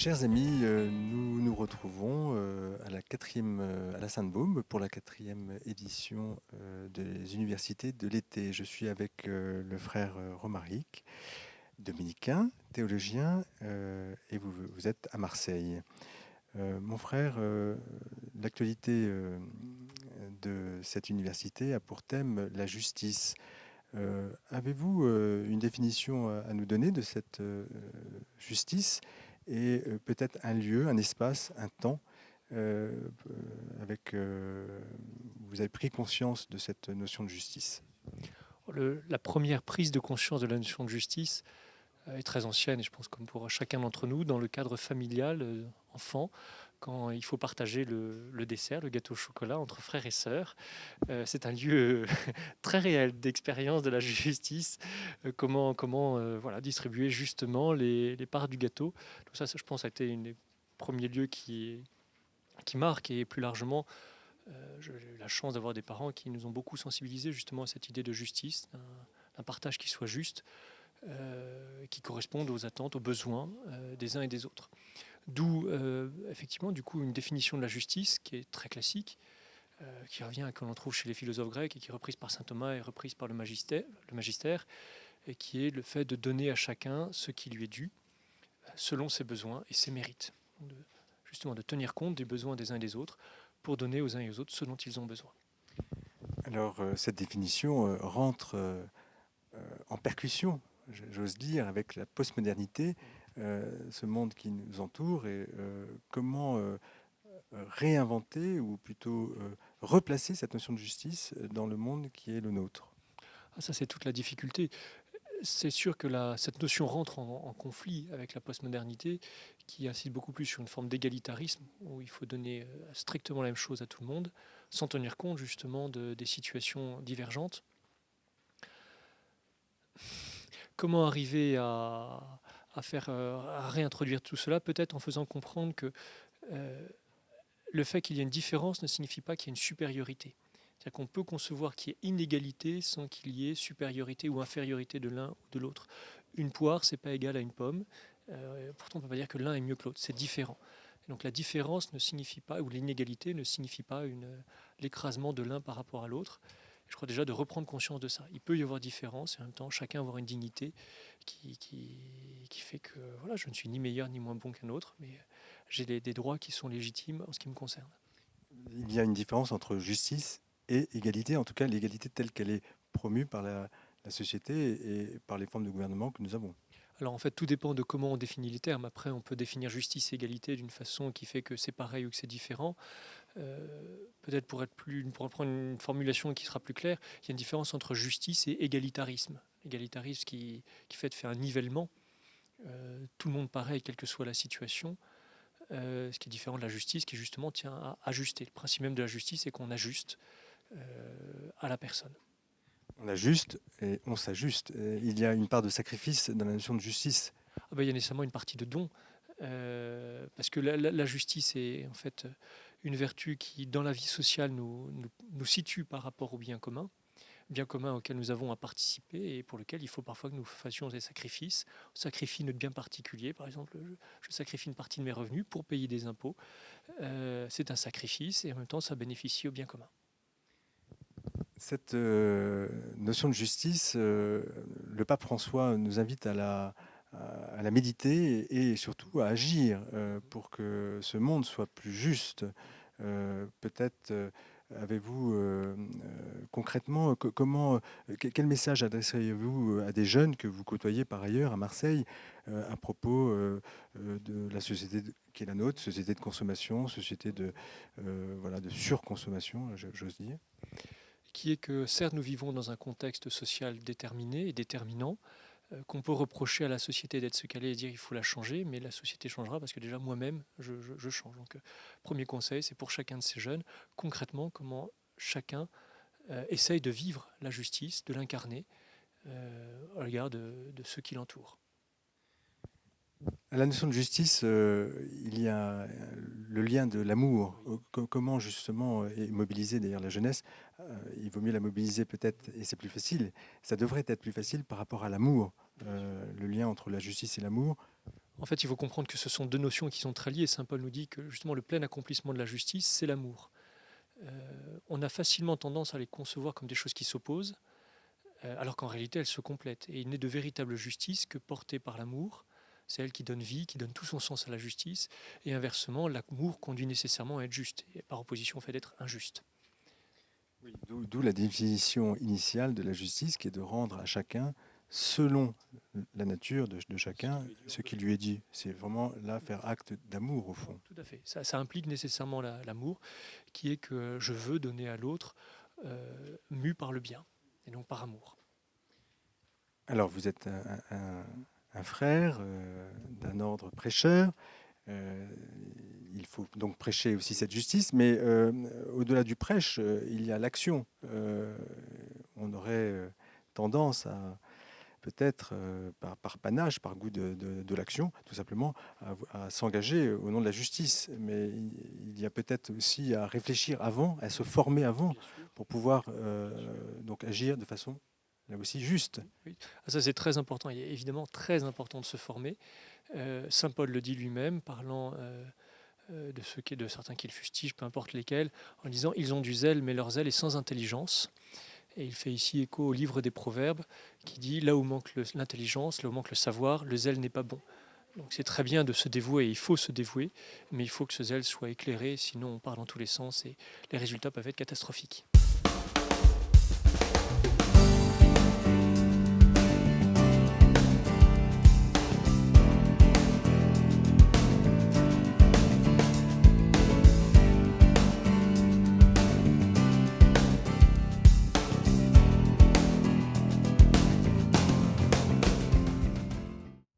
Chers amis, nous nous retrouvons à la Sainte-Baume pour la quatrième édition des Universités de l'été. Je suis avec le frère Romaric, dominicain, théologien, et vous êtes à Marseille. Mon frère, l'actualité de cette université a pour thème la justice. Avez-vous une définition à nous donner de cette justice et peut-être un lieu, un espace, un temps euh, vous avez pris conscience de cette notion de justice? La première prise de conscience de la notion de justice est très ancienne, et je pense comme pour chacun d'entre nous, dans le cadre familial, enfant, quand il faut partager le dessert, le gâteau au chocolat entre frères et sœurs. C'est un lieu très réel d'expérience de la justice, comment voilà, distribuer justement les parts du gâteau. Donc ça, je pense, a été un des premiers lieux qui marque, et plus largement, j'ai eu la chance d'avoir des parents qui nous ont beaucoup sensibilisés justement à cette idée de justice, d'un partage qui soit juste, qui corresponde aux attentes, aux besoins des uns et des autres. D'où effectivement du coup une définition de la justice qui est très classique, qui revient à ce qu'on trouve chez les philosophes grecs et qui est reprise par saint Thomas et reprise par le magistère, et qui est le fait de donner à chacun ce qui lui est dû selon ses besoins et ses mérites. Justement de tenir compte des besoins des uns et des autres pour donner aux uns et aux autres ce dont ils ont besoin. Alors, cette définition rentre en percussion, j'ose dire, avec la postmodernité, ce monde qui nous entoure, et comment réinventer ou plutôt replacer cette notion de justice dans le monde qui est le nôtre. Ah, ça, c'est toute la difficulté. C'est sûr que cette notion rentre en conflit avec la postmodernité, qui insiste beaucoup plus sur une forme d'égalitarisme, où il faut donner strictement la même chose à tout le monde, sans tenir compte justement des situations divergentes. Comment arriver à réintroduire tout cela? Peut-être en faisant comprendre que euh, le fait qu'il y ait une différence ne signifie pas qu'il y ait une supériorité. C'est-à-dire qu'on peut concevoir qu'il y ait inégalité sans qu'il y ait supériorité ou infériorité de l'un ou de l'autre. Une poire, c'est pas égal à une pomme. Pourtant, on ne peut pas dire que l'un est mieux que l'autre. C'est différent. Et donc la différence ne signifie pas, ou l'inégalité ne signifie pas l'écrasement de l'un par rapport à l'autre. Je crois déjà de reprendre conscience de ça. Il peut y avoir différence et en même temps chacun avoir une dignité qui fait que voilà, je ne suis ni meilleur ni moins bon qu'un autre, mais j'ai des droits qui sont légitimes en ce qui me concerne. Il y a une différence entre justice et égalité, en tout cas l'égalité telle qu'elle est promue par la société et par les formes de gouvernement que nous avons. Alors en fait, tout dépend de comment on définit les termes. Après, on peut définir justice et égalité d'une façon qui fait que c'est pareil ou que c'est différent. Peut-être pour prendre une formulation qui sera plus claire, il y a une différence entre justice et égalitarisme. L'égalitarisme qui fait de faire un nivellement, tout le monde pareil, quelle que soit la situation, ce qui est différent de la justice qui justement tient à ajuster. Le principe même de la justice, c'est qu'on ajuste à la personne. On ajuste et on s'ajuste. Il y a une part de sacrifice dans la notion de justice. Ah ben, il y a nécessairement une partie de don, parce que la justice est en fait une vertu qui, dans la vie sociale, nous situe par rapport au bien commun auquel nous avons à participer et pour lequel il faut parfois que nous fassions des sacrifices. On sacrifie notre bien particulier, par exemple, je sacrifie une partie de mes revenus pour payer des impôts. C'est un sacrifice et en même temps, ça bénéficie au bien commun. Cette notion de justice, le pape François nous invite à la méditer et surtout à agir pour que ce monde soit plus juste. Peut-être avez-vous concrètement, quel message adresseriez-vous à des jeunes que vous côtoyez par ailleurs à Marseille à propos de la société qui est la nôtre, société de consommation, société voilà, de surconsommation, j'ose dire? Qui est que certes, nous vivons dans un contexte social déterminé et déterminant, qu'on peut reprocher à la société d'être ce qu'elle est et dire il faut la changer, mais la société changera parce que déjà moi-même, je change. Donc, premier conseil, c'est pour chacun de ces jeunes, concrètement, comment chacun essaye de vivre la justice, de l'incarner au regard de ceux qui l'entourent. À la notion de justice, il y a le lien de l'amour. Comment justement est mobilisée d'ailleurs la jeunesse? Il vaut mieux la mobiliser peut-être, et c'est plus facile. Ça devrait être plus facile par rapport à l'amour, le lien entre la justice et l'amour. En fait, il faut comprendre que ce sont deux notions qui sont très liées. Saint Paul nous dit que justement le plein accomplissement de la justice, c'est l'amour. On a facilement tendance à les concevoir comme des choses qui s'opposent, alors qu'en réalité elles se complètent. Et il n'est de véritable justice que portée par l'amour. C'est elle qui donne vie, qui donne tout son sens à la justice. Et inversement, l'amour conduit nécessairement à être juste, et par opposition au fait d'être injuste. Oui, d'où la définition initiale de la justice qui est de rendre à chacun, selon la nature de chacun, ce qui lui est dit. C'est vraiment là faire acte d'amour au fond. Tout à fait. Ça implique nécessairement l'amour, qui est que je veux donner à l'autre mu par le bien, et donc par amour. Alors vous êtes un frère d'un ordre prêcheur. Euh, il faut donc prêcher aussi cette justice, mais au-delà du prêche, il y a l'action. On aurait tendance à peut-être par panache, par goût de l'action, tout simplement, à s'engager au nom de la justice. Mais il y a peut-être aussi à réfléchir avant, à se former avant, pour pouvoir donc agir de façon là aussi juste. Oui. Ça, c'est très important. Il est évidemment très important de se former. Saint Paul le dit lui-même, parlant de certains qui le fustigent, peu importe lesquels, en disant ils ont du zèle, mais leur zèle est sans intelligence. Et il fait ici écho au livre des Proverbes qui dit là où manque l'intelligence, là où manque le savoir, le zèle n'est pas bon. Donc c'est très bien de se dévouer, il faut se dévouer, mais il faut que ce zèle soit éclairé, sinon on part dans tous les sens et les résultats peuvent être catastrophiques.